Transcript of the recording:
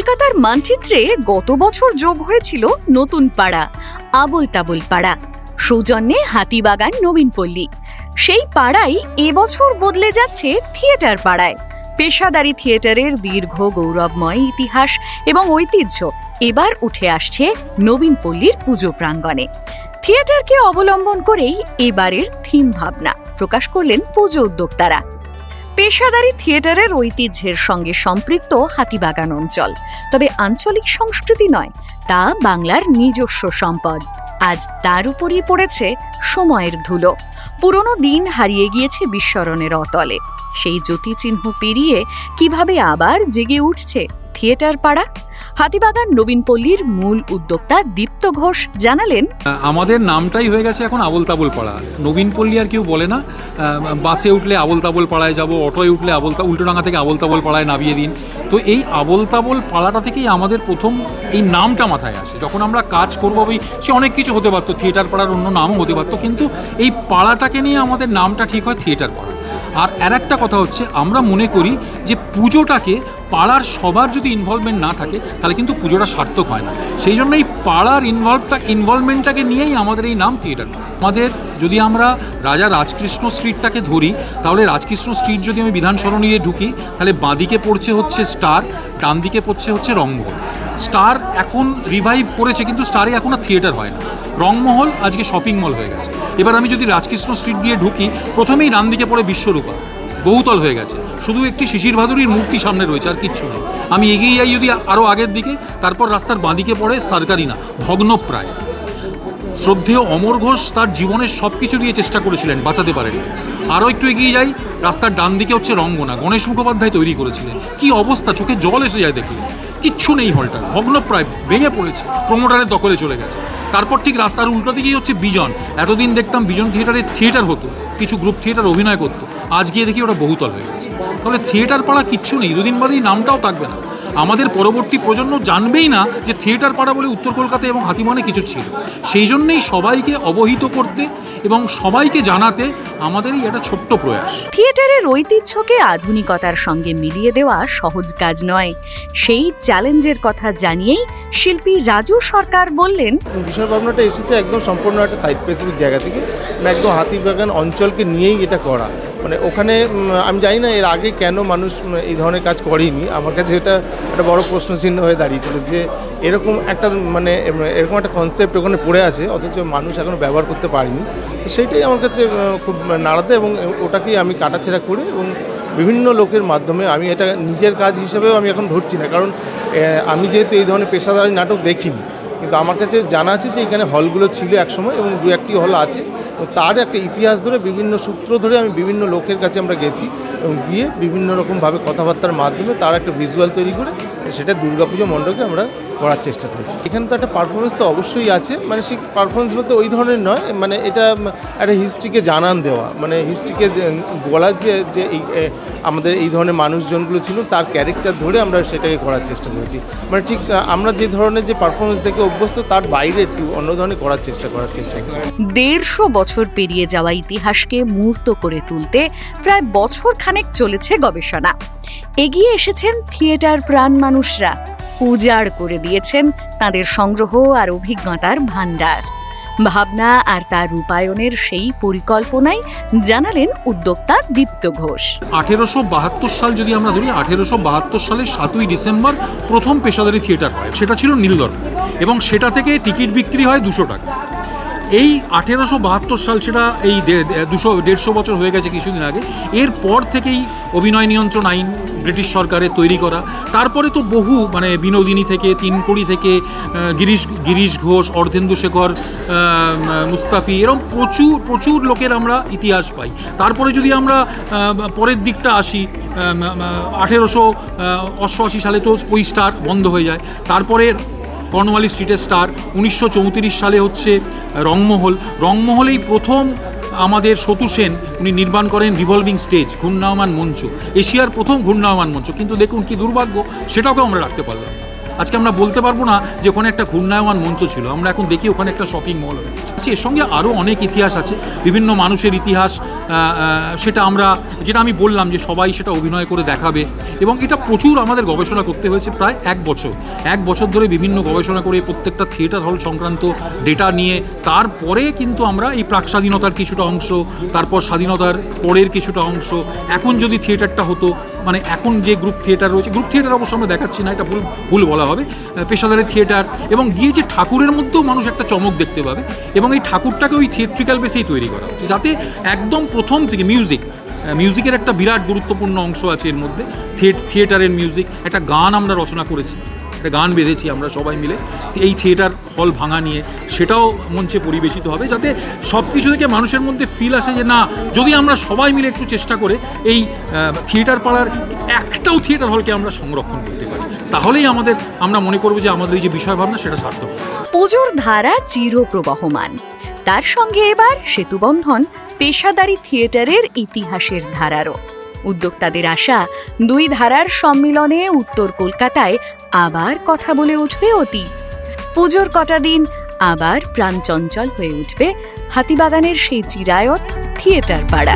কলকাতার মানচিত্রে গত বছর যোগ হয়েছিল নতুন পাড়া, আবোল তাবোল পাড়া, সৌজন্যে হাতিবাগান নবীনপল্লী। সেই পাড়াই এবছর বদলে যাচ্ছে থিয়েটার পাড়ায়। পেশাদারি থিয়েটারের দীর্ঘ গৌরবময় ইতিহাস এবং ঐতিহ্য এবার উঠে আসছে নবীনপল্লীর পুজো প্রাঙ্গণে। থিয়েটারকে অবলম্বন করেই এবারের থিম ভাবনা প্রকাশ করলেন পুজো উদ্যোক্তারা। পেশাদারি থিয়েটারের ঐতিহ্যের সঙ্গে সম্পৃক্ত হাতিবাগান অঞ্চল, তবে আঞ্চলিক সংস্কৃতি নয়, তা বাংলার নিজস্ব সম্পদ। আজ তার উপরই পড়েছে সময়ের ধুলো। পুরনো দিন হারিয়ে গিয়েছে বিস্মরণের অতলে। সেই জ্যোতিচিহ্ন পেরিয়ে কিভাবে আবার জেগে উঠছে থিয়েটার পাড়া? হাতিবাগান নবীনপল্লীর মূল উদ্যোক্তা দীপ্ত ঘোষ জানালেন, আমাদের নামটাই হয়ে গেছে এখন আবোল তাবোল পাড়া। নবীনপল্লী আর কেউ বলে না। বাসে উঠলে আবোল তাবোল পাড়ায় যাব, অটোয় উঠলে উল্টোডাঙ্গা থেকে আবোল তাবোল পাড়ায় নামিয়ে দিন। তো এই আবোল তাবোল পাড়াটা থেকেই আমাদের প্রথম এই নামটা মাথায় আসে। যখন আমরা কাজ করবো, সে অনেক কিছু হতে পারতো, থিয়েটার পাড়ার অন্য নামও হতে পারতো, কিন্তু এই পাড়াটাকে নিয়ে আমাদের নামটা ঠিক হয় থিয়েটার পাড়া। আর একটা কথা হচ্ছে, আমরা মনে করি যে পুজোটাকে পাড়ার সবার যদি ইনভলভমেন্ট না থাকে তাহলে কিন্তু পুজোটা সার্থক হয় না। সেই জন্য এই পাড়ার ইনভলভমেন্টটাকে নিয়েই আমাদের এই নাম থিয়েটার। আমাদের যদি আমরা রাজা রাজকৃষ্ণ স্ট্রিটটাকে ধরি, তাহলে রাজকৃষ্ণ স্ট্রিট যদি আমি বিধান সরণিতে ঢুকি, তাহলে বাঁদিকে পড়ছে হচ্ছে স্টার, ডান দিকে পড়ছে হচ্ছে রংমহল। স্টার এখন রিভাইভ করেছে, কিন্তু স্টারে এখন আর থিয়েটার হয় না। রংমহল আজকে শপিং মল হয়ে গেছে। এবার আমি যদি রাজকৃষ্ণ স্ট্রিট দিয়ে ঢুকি, প্রথমেই ডান দিকে পড়ে বিশ্বরূপা, বহুতল হয়ে গেছে, শুধু একটি শিশির ভাদুরীর মূর্তি সামনে রয়েছে, আর কিচ্ছু নেই। আমি এগিয়ে যাই যদি আরও আগের দিকে, তারপর রাস্তার বাঁদিকে পড়ে সরকারিনা, ভগ্নপ্রায়। শ্রদ্ধেয় অমর ঘোষ তার জীবনের সব কিছু দিয়ে চেষ্টা করেছিলেন, বাঁচাতে পারেননি। আরও একটু এগিয়ে যাই, রাস্তার ডান দিকে হচ্ছে রঙ্গনা, গণেশ মুখোপাধ্যায় তৈরি করেছিলেন। কি অবস্থা, চোখে জল এসে যায় দেখলে। কিচ্ছু নেই, হলটা ভগ্নপ্রায়, ভেঙে পড়েছে, প্রমোটারের দখলে চলে গেছে। তারপর ঠিক রাস্তার উল্টো দিকেই হচ্ছে বিজন। এতদিন দেখতাম বিজন থিয়েটার হতো, কিছু গ্রুপ থিয়েটার অভিনয় করতো, আজ গিয়ে দেখি ওটা বহুতল হয়ে গেছে। তাহলে থিয়েটার পাড়া কিচ্ছু নেই, দুদিন বাদেই নামটাও থাকবে না। আমাদের পরবর্তী প্রজন্ম জানবেই না যে থিয়েটার পাড়া বলে উত্তর কলকাতা এবং হাতিবাগানে কিছু ছিল। সেই জন্যেই সবাইকে অবহিত করতে এবং সবাইকে জানাতে আমাদেরই একটা ছোট্ট প্রয়াস। থিয়েটারের ঐতিহ্যকে আধুনিকতার সঙ্গে মিলিয়ে দেওয়া সহজ কাজ নয়। সেই চ্যালেঞ্জের কথা জানিয়েই শিল্পী রাজু সরকার বললেন, বিষয় ভাবনাটা এসেছে একদম সম্পূর্ণ একটা সাইট স্পেসিফিক জায়গা থেকে, মানে একদম হাতিবাগান অঞ্চলকে নিয়েই এটা করা। মানে ওখানে আমি জানি না এর আগে কেন মানুষ এই ধরনের কাজ করেনি। আমার কাছে এটা একটা বড় প্রশ্নচিহ্ন হয়ে দাঁড়িয়েছিল যে এরকম একটা এরকম একটা কনসেপ্ট ওখানে পড়ে আছে, অথচ মানুষ এখনও ব্যবহার করতে পারেনি। সেইটাই আমার কাছে খুব নাড়াতে, এবং ওটাকেই আমি কাটাছেড়া করে এবং বিভিন্ন লোকের মাধ্যমে আমি এটা নিজের কাজ হিসেবেও আমি এখন ধরছি না, কারণ আমি যেহেতু এই ধরনের পেশাদারি নাটক দেখিনি, কিন্তু আমার কাছে জানা আছে যে এখানে হলগুলো ছিল একসময় এবং দু একটি হল আছে। তার একটা ইতিহাস ধরে, বিভিন্ন সূত্র ধরে আমি বিভিন্ন লোকের কাছে আমরা গেছি এবং গিয়ে বিভিন্ন রকমভাবে কথাবার্তার মাধ্যমে তার একটা ভিজুয়াল তৈরি করে সেটা দুর্গাপুজো মণ্ডপে আমরা করার চেষ্টা করেছি। এখানে তো একটা পারফরমেন্স তো অবশ্যই আছে, মানে সেই পারফরমেন্স বলতে ওই ধরনের নয়, মানে এটা একটা হিস্ট্রিকে জানান দেওয়া, মানে হিস্ট্রিকে বলার যে আমাদের এই ধরনের মানুষজনগুলো ছিল তার ক্যারেক্টার ধরে আমরা সেটাকে করার চেষ্টা করেছি। মানে ঠিক আমরা যে ধরনের যে পারফরমেন্স দেখে অভ্যস্ত তার বাইরে একটু অন্য ধরনের করার চেষ্টা করেছি। 150 বছর পেরিয়ে যাওয়া ইতিহাসকে মূর্ত করে তুলতে প্রায় বছর খানেক চলেছে গবেষণা। এগিয়ে এসেছেন থিয়েটার প্রাণ মানুষরা, উজাড় করে দিয়েছেন তাদের সংগ্রহ আর অভিজ্ঞতার ভান্ডার। ভাবনা আর তার রূপায়ণের সেই পরিকল্পনাই জানালেন উদ্যোক্তা দীপ্ত ঘোষ। 1872 সাল যদি আমরা ধরি, 1872 সালের 7ই ডিসেম্বর প্রথম পেশাদারি থিয়েটার হয়, সেটা ছিল নীলদর্পণ, এবং সেটা থেকে টিকিট বিক্রি হয় 200 টাকা। এই 1872 সাল, সেটা এই 150 বছর হয়ে গেছে কিছুদিন আগে। এরপর থেকেই অভিনয় নিয়ন্ত্রণ আইন ব্রিটিশ সরকারের তৈরি করা। তারপরে তো বহু বিনোদিনী থেকে, তিনকড়ি থেকে গিরিশ ঘোষ, অর্ধেন্দু শেখর, মুস্তাফি, এরকম প্রচুর লোকের আমরা ইতিহাস পাই। তারপরে যদি আমরা পরের দিকটা আসি, 1888 সালে তো ওই স্টার বন্ধ হয়ে যায়। তারপরে কর্নওয়ালিস স্ট্রিটের স্টার, 1934 সালে হচ্ছে রংমহলেই প্রথম আমাদের সতু সেন উনি নির্মাণ করেন রিভলভিং স্টেজ, ঘূর্ণায়মান মঞ্চ, এশিয়ার প্রথম ঘূর্ণায়মান মঞ্চ। কিন্তু দেখুন কি দুর্ভাগ্য, সেটাকেও আমরা রাখতে পারলাম না। আজকে আমরা বলতে পারবো না যে ওখানে একটা ঘূর্ণায়মান মঞ্চ ছিল। আমরা এখন দেখি ওখানে একটা শপিং মল হয়েছে। বলছি এর সঙ্গে আরও অনেক ইতিহাস আছে, বিভিন্ন মানুষের ইতিহাস, সেটা যেটা আমি বললাম যে সবাই সেটা অভিনয় করে দেখাবে, এবং এটা প্রচুর আমাদের গবেষণা করতে হয়েছে প্রায় এক বছর ধরে বিভিন্ন গবেষণা করে প্রত্যেকটা থিয়েটার হল সংক্রান্ত ডেটা নিয়ে তারপরে কিন্তু আমরা এই প্রাক স্বাধীনতার কিছুটা অংশ, তারপর স্বাধীনতার পরের কিছুটা অংশ, এখন যদি থিয়েটারটা হতো, মানে এখন যে গ্রুপ থিয়েটার রয়েছে, গ্রুপ থিয়েটার অবশ্য আমরা দেখাচ্ছি না, এটা ভুল বলা হবে, পেশাদারি থিয়েটার, এবং গিয়ে যে ঠাকুরের মধ্যেও মানুষ একটা চমক দেখতে পাবে, এবং এই ঠাকুরটাকে ওই থিয়েট্রিক্যাল বেসেই তৈরি করা হচ্ছে, যাতে একদম প্রথম থেকে মিউজিকের একটা বিরাট গুরুত্বপূর্ণ অংশ আছে এর মধ্যে, থিয়েটারের মিউজিক, একটা গান আমরা রচনা করেছি, একটা গান বেঁধেছি আমরা সবাই মিলে এই থিয়েটার হল ভাঙা নিয়ে, সেটাও মঞ্চে পরিবেশিত হবে, যাতে সব কিছু থেকে মানুষের মধ্যে ফিল আসে যে না, যদি আমরা সবাই মিলে একটু চেষ্টা করে এই থিয়েটার পাড়ার একটাও থিয়েটার হলকে আমরা সংরক্ষণ করতে পারি, তাহলেই আমরা মনে করব যে আমাদের এই যে বিষয় ভাবনা সেটা সার্থক হচ্ছে। পুজোর ধারা চিরপ্রবাহমান, তার সঙ্গে এবার সেতুবন্ধন পেশাদারি থিয়েটারের ইতিহাসের ধারারও। উদ্যোক্তাদের আশা, দুই ধারার সম্মিলনে উত্তর কলকাতায় আবার কথা বলে উঠবে অতীত। পুজোর কটা দিন আবার প্রাণচঞ্চল হয়ে উঠবে হাতিবাগানের সেই চিরায়ত থিয়েটার পাড়া।